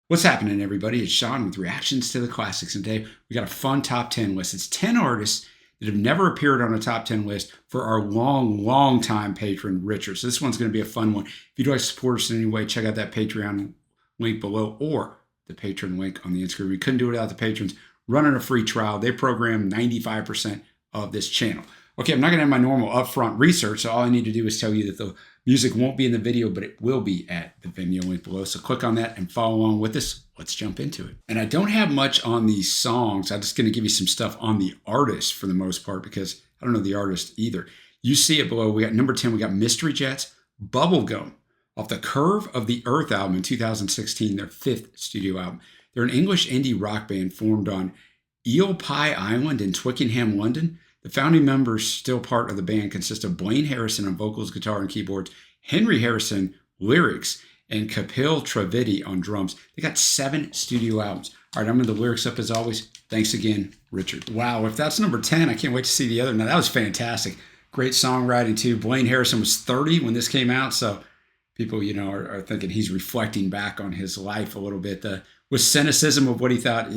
What's happening, everybody? It's Sean with Reactions to the Classics, and today we got a fun top 10 list. It's 10 artists that have never appeared on a top 10 list for our long time patron, Richard. So this one's going to be a fun one. If you'd like to support us in any way, check out that Patreon link below or the patron link on the Instagram. We couldn't do it without the patrons running a free trial. They program 95% of this channel. Okay, I'm not going to have my normal upfront research, so all I need to do is tell you that the music won't be in the video, but it will be at the Vimeo link below. So click on that and follow along with us. Let's jump into it. And I don't have much on these songs. I'm just going to give you some stuff on the artist for the most part because I don't know the artist either. You see it below. We got number 10, we got Mystery Jets, Bubblegum, off the Curve of the Earth album in 2016, their 5th studio album. They're an English indie rock band formed on Eel Pie Island in Twickenham, London. The founding members, still part of the band, consist of Blaine Harrison on vocals, guitar, and keyboards, Henry Harrison, lyrics, and Kapil Trivedi on drums. They got 7 studio albums. All right, I'm going to the lyrics up as always. Thanks again, Richard. Wow, if that's number 10, I can't wait to see the other. Now, that was fantastic. Great songwriting, too. Blaine Harrison was 30 when this came out, so people, are thinking he's reflecting back on his life a little bit with cynicism of what he thought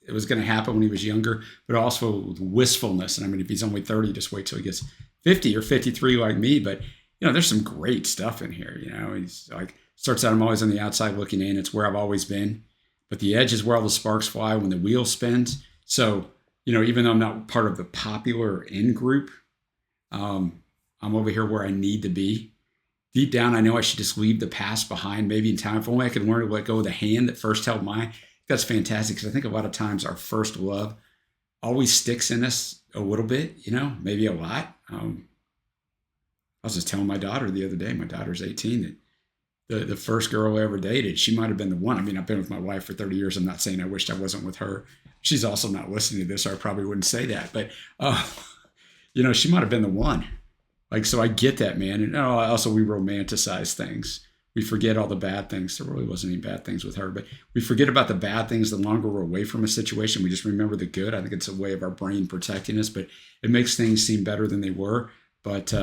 it was going to happen when he was younger, but also with wistfulness. And I mean, if he's only 30, just wait till he gets 50 or 53 like me. But, there's some great stuff in here. He's like, starts out, I'm always on the outside looking in. It's where I've always been. But the edge is where all the sparks fly when the wheel spins. So, even though I'm not part of the popular in group, I'm over here where I need to be. Deep down, I know I should just leave the past behind, maybe in time. If only I could learn to let go of the hand that first held mine. That's fantastic because I think a lot of times our first love always sticks in us a little bit, maybe a lot. I was just telling my daughter the other day, my daughter's 18, that the first girl I ever dated, she might have been the one. I mean, I've been with my wife for 30 years. I'm not saying I wished I wasn't with her. She's also not listening to this, or I probably wouldn't say that. But, she might have been the one. So I get that, man. And also we romanticize things. We forget all the bad things. There really wasn't any bad things with her, but we forget about the bad things the longer we're away from a situation. We just remember the good. I think it's a way of our brain protecting us, but it makes things seem better than they were. But,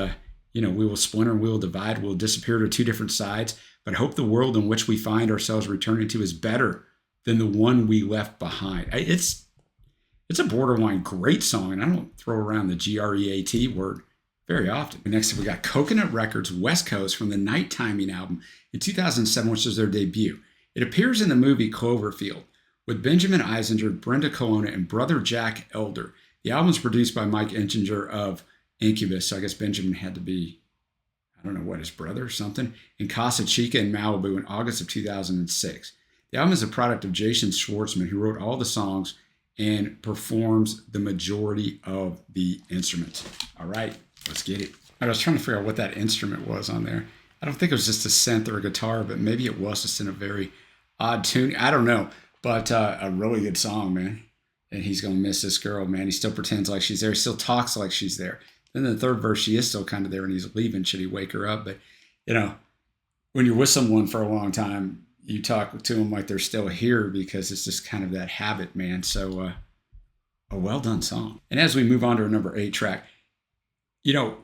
we will splinter and we will divide. We'll disappear to 2 different sides. But I hope the world in which we find ourselves returning to is better than the one we left behind. It's a borderline great song, and I don't throw around the G-R-E-A-T word very often. Next up, we got Coconut Records West Coast from the Night Timing album in 2007, which was their debut. It appears in the movie Cloverfield with Benjamin Eisinger, Brenda Colonna, and brother Jack Elder. The album is produced by Mike Ettinger of Incubus, so I guess Benjamin had to be, I don't know what, his brother or something, in Casa Chica in Malibu in August of 2006. The album is a product of Jason Schwartzman, who wrote all the songs and performs the majority of the instruments. All right. Let's get it. I was trying to figure out what that instrument was on there. I don't think it was just a synth or a guitar, but maybe it was just in a very odd tune. I don't know, but a really good song, man. And he's going to miss this girl, man. He still pretends like she's there. He still talks like she's there. Then in the third verse, she is still kind of there and he's leaving. Should he wake her up? But, when you're with someone for a long time, you talk to them like they're still here because it's just kind of that habit, man. So a well done song. And as we move on to our number 8 track,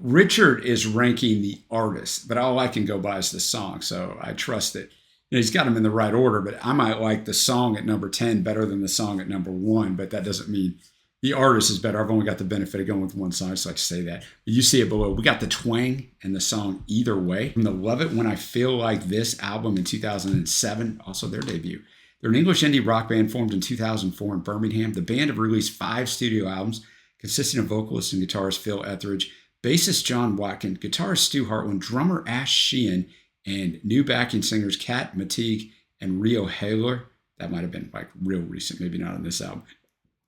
Richard is ranking the artist, but all I can go by is the song. So I trust that he's got them in the right order, but I might like the song at number 10 better than the song at number 1, but that doesn't mean the artist is better. I've only got the benefit of going with one song, so I like to say that. But you see it below. We got the Twang and the song Either Way from the Love It When I Feel Like This album in 2007, also their debut. They're an English indie rock band formed in 2004 in Birmingham. The band have released 5 studio albums consisting of vocalist and guitarist Phil Etheridge, bassist John Watkin, guitarist Stu Hartland, drummer Ash Sheehan, and new backing singers Kat Mateague and Rio Haler. That might have been real recent, maybe not on this album.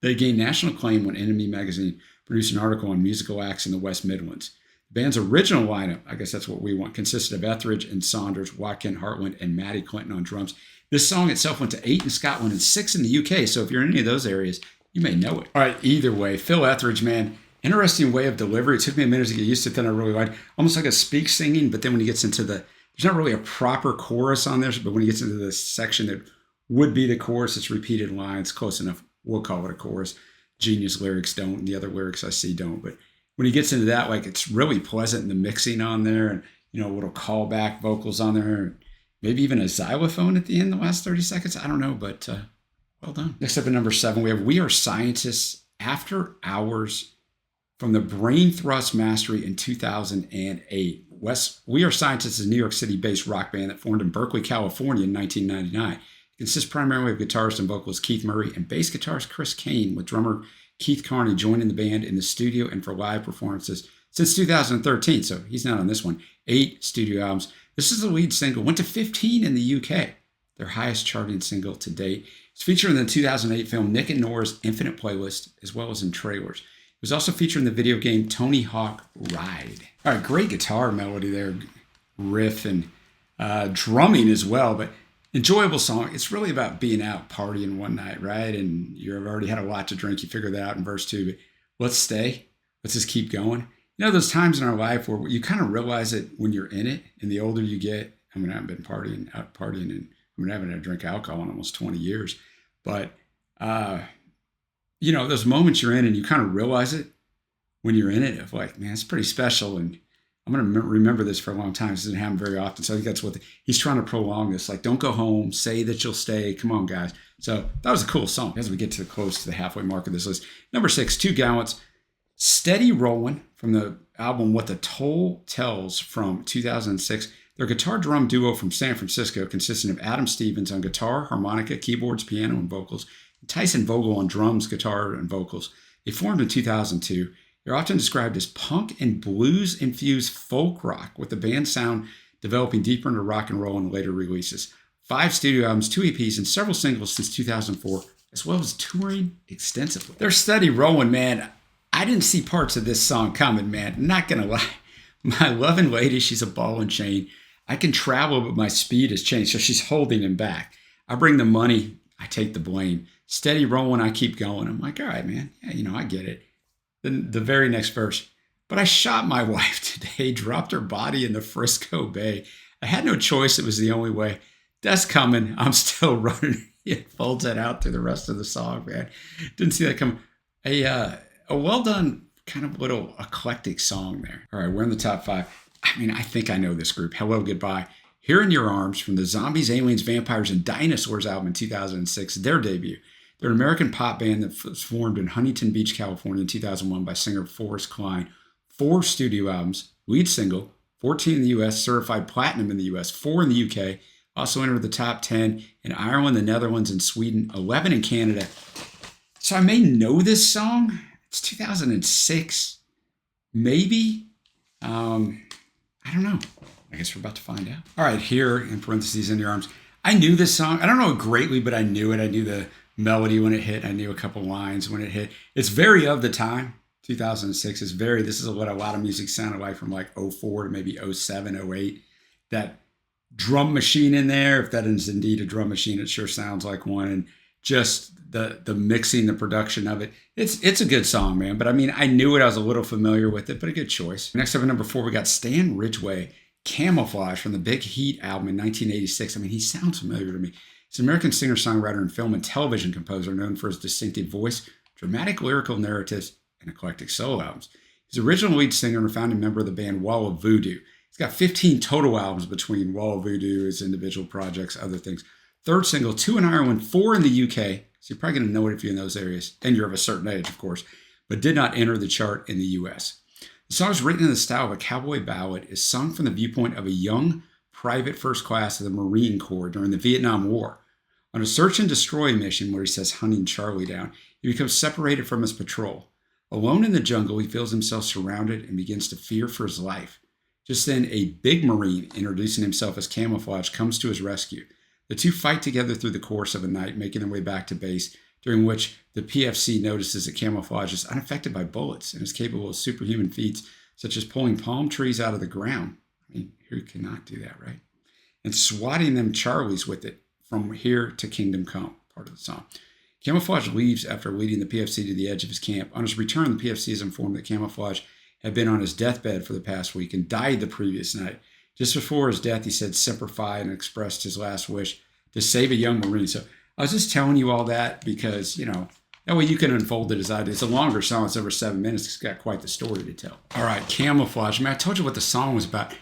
They gained national acclaim when Enemy magazine produced an article on musical acts in the West Midlands. The band's original lineup, I guess that's what we want, consisted of Etheridge and Saunders, Watkin, Hartland, and Matty Clinton on drums. This song itself went to 8 in Scotland and 6 in the UK, so if you're in any of those areas, you may know it. All right, Either Way, Phil Etheridge, man. Interesting way of delivery. It took me a minute to get used to it, then I really liked it. Almost like a speak singing, but then when he gets into there's not really a proper chorus on there, but when he gets into the section that would be the chorus, it's repeated lines, close enough. We'll call it a chorus. Genius lyrics don't, and the other lyrics I see don't. But when he gets into that, it's really pleasant in the mixing on there, and little callback vocals on there. maybe even a xylophone at the end, the last 30 seconds. I don't know, but well done. Next up at number 7, we have We Are Scientists After Hours from the Brain Thrust Mastery in 2008. We Are Scientists is a New York City-based rock band that formed in Berkeley, California in 1999. It consists primarily of guitarist and vocalist Keith Murray and bass guitarist Chris Kane, with drummer Keith Carney joining the band in the studio and for live performances since 2013. So he's not on this one. 8 studio albums. This is the lead single. Went to 15 in the UK, their highest charting single to date. It's featured in the 2008 film Nick and Nora's Infinite Playlist, as well as in trailers. It was also featured in the video game Tony Hawk Ride. All right, great guitar melody there, riff, and drumming as well, but enjoyable song. It's really about being out partying one night, right? And you've already had a lot to drink. You figure that out in verse 2, but let's stay. Let's just keep going. You know, those times in our life where you kind of realize it when you're in it, and the older you get. I mean, I've been out partying, and I mean, I haven't had a drink of alcohol in almost 20 years, but you know, those moments you're in and you kind of realize it when you're in it, of like, man, it's pretty special. And I'm going to remember this for a long time. This doesn't happen very often. So I think that's what he's trying to prolong this. Like, don't go home. Say that you'll stay. Come on, guys. So that was a cool song as we get to close to the halfway mark of this list. Number 6, Two Gallants, Steady Rollin' from the album What the Toll Tells from 2006. They're a guitar drum duo from San Francisco consisting of Adam Stevens on guitar, harmonica, keyboards, piano, and vocals, Tyson Vogel on drums, guitar, and vocals. They formed in 2002. They're often described as punk and blues-infused folk rock, with the band's sound developing deeper into rock and roll in later releases. 5 studio albums, 2 EPs, and several singles since 2004, as well as touring extensively. They're steady rolling, man. I didn't see parts of this song coming, man. Not gonna lie. My loving lady, she's a ball and chain. I can travel, but my speed has changed, so she's holding him back. I bring the money, I take the blame. Steady rolling, I keep going. I'm like, all right, man. Yeah, you know, I get it. Then the very next verse. But I shot my wife today, dropped her body in the Frisco Bay. I had no choice. It was the only way. That's coming. I'm still running. It folds that out through the rest of the song, man. Didn't see that come. A well done, kind of little eclectic song there. All right, we're in the top 5. I mean, I think I know this group. Hellogoodbye. Here in Your Arms from the Zombies, Aliens, Vampires, and Dinosaurs album in 2006, their debut. They're an American pop band that was formed in Huntington Beach, California in 2001 by singer Forrest Klein. 4 studio albums, lead single, 14 in the U.S., certified platinum in the U.S., 4 in the U.K., also entered the top 10 in Ireland, the Netherlands, and Sweden, 11 in Canada. So I may know this song. It's 2006, maybe. I don't know. I guess we're about to find out. All right, here in parentheses, In Your Arms. I knew this song. I don't know it greatly, but I knew it. I knew the melody when it hit. I knew a couple lines when it hit. It's very of the time. 2006 is very, this is what a lot of music sounded like from like 04 to maybe 07, 08. That drum machine in there, if that is indeed a drum machine, it sure sounds like one. And just the mixing, the production of it. It's a good song, man. But I mean, I knew it. I was a little familiar with it, but a good choice. Next up at number 4, we got Stan Ridgway, Camouflage from the Big Heat album in 1986. I mean, he sounds familiar to me. He's an American singer-songwriter and film and television composer known for his distinctive voice, dramatic lyrical narratives, and eclectic solo albums. He's the original lead singer and a founding member of the band Wall of Voodoo. He's got 15 total albums between Wall of Voodoo, his individual projects, other things. 3rd single, 2 in Ireland, 4 in the UK. So you're probably going to know it if you're in those areas. And you're of a certain age, of course. But did not enter the chart in the US. The song is written in the style of a cowboy ballad, is sung from the viewpoint of a young private first class of the Marine Corps during the Vietnam War. On a search and destroy mission where he says hunting Charlie down, he becomes separated from his patrol. Alone in the jungle, he feels himself surrounded and begins to fear for his life. Just then, a big Marine, introducing himself as Camouflage, comes to his rescue. The two fight together through the course of a night, making their way back to base, during which the PFC notices that Camouflage is unaffected by bullets and is capable of superhuman feats, such as pulling palm trees out of the ground. I mean, who cannot do that, right? And swatting them Charlies with it from here to Kingdom Come, part of the song. Camouflage leaves after leading the PFC to the edge of his camp. On his return, the PFC is informed that Camouflage had been on his deathbed for the past week and died the previous night. Just before his death, he said Semper Fi and expressed his last wish to save a young Marine. So I was just telling you all that because, you know, that way you can unfold it as I did. It's a longer song. It's over 7 minutes. It's got quite the story to tell. All right, Camouflage. I mean, I told you what the song was about.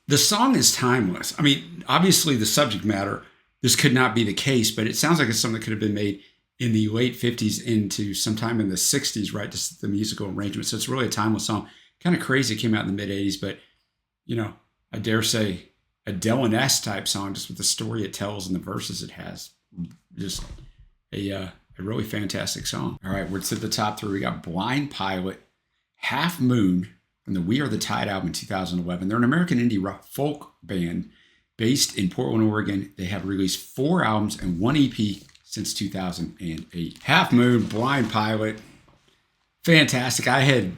The song is timeless. I mean, obviously the subject matter, this could not be the case, but it sounds like it's something that could have been made in the late 50s into sometime in the 60s, right? Just the musical arrangement. So it's really a timeless song. Kind of crazy. It came out in the mid 80s, but I dare say a Dylan-esque type song, just with the story it tells and the verses it has. Just a really fantastic song. All right, we're at the top three. We got Blind Pilot, Half Moon from the We Are the Tide album in 2011. They're an American indie rock folk band based in Portland, Oregon. They have released 4 albums and 1 EP since 2008. Half Moon, Blind Pilot, fantastic. I had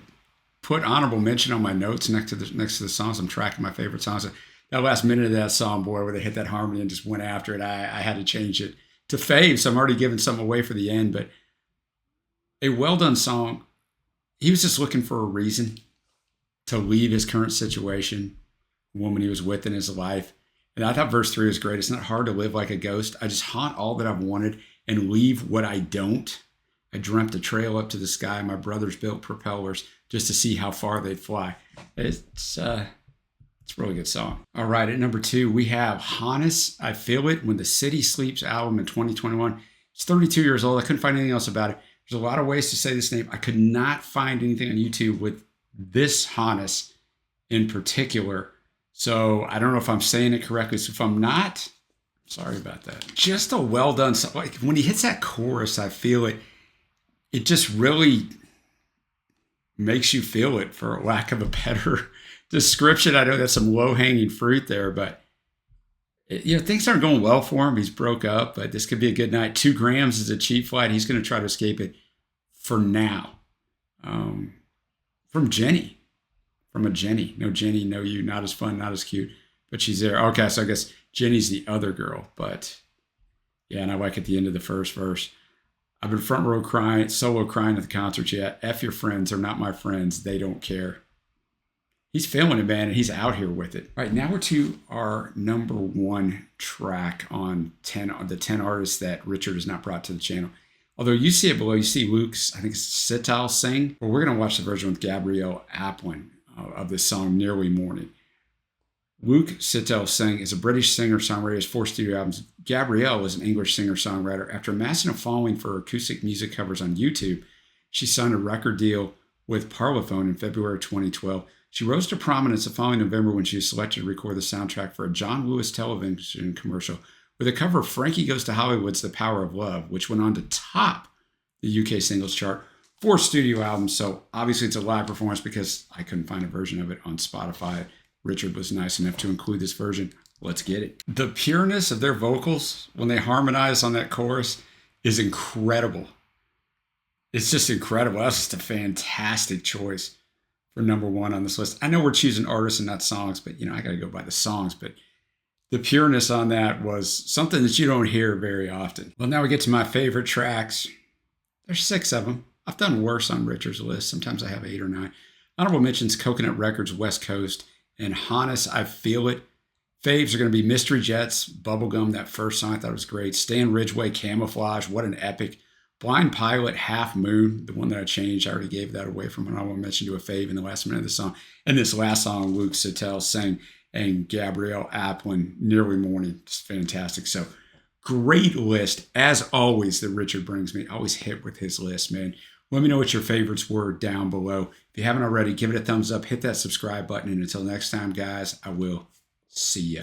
put honorable mention on my notes next to the songs. I'm tracking my favorite songs. That last minute of that song, boy, where they hit that harmony and just went after it, I had to change it to fave. So I'm already giving some away for the end, but a well done song. He was just looking for a reason to leave his current situation, the woman he was with in his life. And I thought verse 3 was great. It's not hard to live like a ghost. I just haunt all that I've wanted and leave what I don't. I dreamt a trail up to the sky. My brothers built propellers just to see how far they'd fly. It's a really good song. All right, at number 2, we have Hannes, I Feel It, When the City Sleeps album in 2021. It's 32 years old. I couldn't find anything else about it. There's a lot of ways to say this name. I could not find anything on YouTube with this Hannes in particular. So I don't know if I'm saying it correctly. So if I'm not, sorry about that. Just a well done song. Like when he hits that chorus, I feel it. It just really makes you feel it, for lack of a better description. I know that's some low hanging fruit there, but things aren't going well for him. He's broke up, but this could be a good night. 2 grams is a cheap flight. He's going to try to escape it for now. From Jenny. From a Jenny. No Jenny, no you, not as fun, not as cute, but she's there. Okay, so I guess Jenny's the other girl, but yeah, and I like at the end of the first verse, I've been front row crying, solo crying at the concert yet. F your friends, they're not my friends, they don't care. He's feeling it, man, and he's out here with it. All right, now we're to our number 1 track on the 10 artists that Richard has not brought to the channel. Although you see it below, you see Luke's, I think it's sital-singh, but we're going to watch the version with Gabrielle Aplin of this song, Nearly Morning. Luke sital-singh is a British singer-songwriter, has 4 studio albums. Gabrielle is an English singer-songwriter. After amassing a following for acoustic music covers on YouTube, she signed a record deal with Parlophone in February 2012. She rose to prominence the following November when she was selected to record the soundtrack for a John Lewis television commercial with a cover of Frankie Goes to Hollywood's The Power of Love, which went on to top the UK singles chart. 4 studio albums, so obviously it's a live performance because I couldn't find a version of it on Spotify. Richard was nice enough to include this version. Let's get it. The pureness of their vocals when they harmonize on that chorus is incredible. It's just incredible. That's just a fantastic choice for number 1 on this list. I know we're choosing artists and not songs, but I got to go by the songs. But the pureness on that was something that you don't hear very often. Well, now we get to my favorite tracks. There's 6 of them. I've done worse on Richard's list. Sometimes I have 8 or 9. Honorable mentions: Coconut Records, West Coast, and Hannes, I Feel It. Faves are going to be Mystery Jets, Bubblegum, that first song I thought was great. Stan Ridgway, Camouflage, what an epic. Blind Pilot, Half Moon, the one that I changed. I already gave that away from an honorable mention to a fave in the last minute of the song. And this last song, Luke sital-singh and Gabrielle Aplin, Nearly Morning, just fantastic. So great list, as always, that Richard brings me. Always hit with his list, man. Let me know what your favorites were down below. If you haven't already, give it a thumbs up, hit that subscribe button, and until next time, guys, I will see ya.